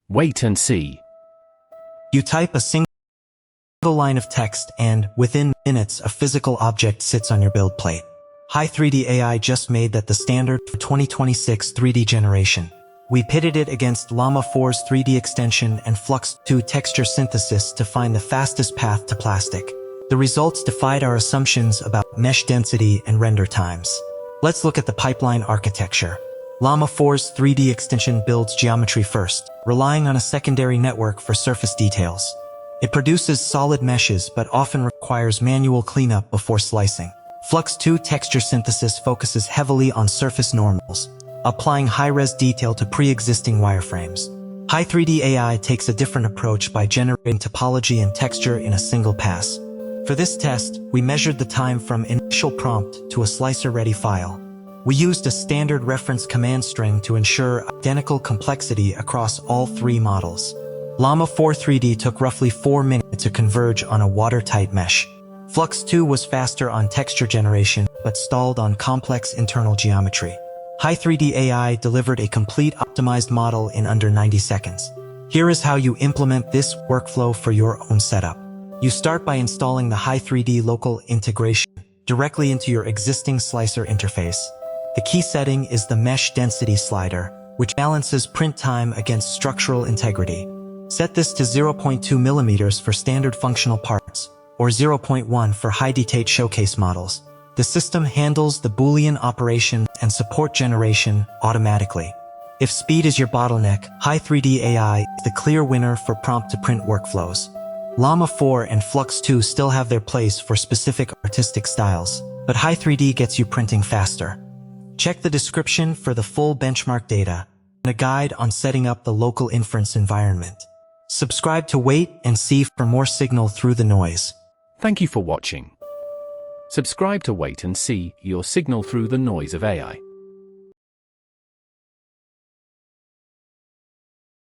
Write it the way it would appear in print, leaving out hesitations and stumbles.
Wait and see. You type a single line of text and, within minutes, a physical object sits on your build plate. Hi3D AI just made that the standard for 2026 3D generation. We pitted it against Llama 4's 3D extension and Flux 2 texture synthesis to find the fastest path to plastic. The results defied our assumptions about mesh density and render times. Let's look at the pipeline architecture. Llama 4's 3D extension builds geometry first, relying on a secondary network for surface details. It produces solid meshes but often requires manual cleanup before slicing. Flux 2 texture synthesis focuses heavily on surface normals, applying high-res detail to pre-existing wireframes. Hi3D AI takes a different approach by generating topology and texture in a single pass. For this test, we measured the time from initial prompt to a slicer-ready file. We used a standard reference command string to ensure identical complexity across all three models. Llama 4 3D took roughly 4 minutes to converge on a watertight mesh. Flux 2 was faster on texture generation but stalled on complex internal geometry. Hi3D AI delivered a complete optimized model in under 90 seconds. Here is how you implement this workflow for your own setup. You start by installing the Hi3D local integration directly into your existing slicer interface. The key setting is the mesh density slider, which balances print time against structural integrity. Set this to 0.2 mm for standard functional parts, or 0.1 for high-detail showcase models. The system handles the Boolean operation and support generation automatically. If speed is your bottleneck, Hi3D AI is the clear winner for prompt-to-print workflows. Llama 4 and Flux 2 still have their place for specific artistic styles, but Hi3D gets you printing faster. Check the description for the full benchmark data and a guide on setting up the local inference environment. Subscribe to Wait and See for more signal through the noise. Thank you for watching. Subscribe to Wait and See, your signal through the noise of AI.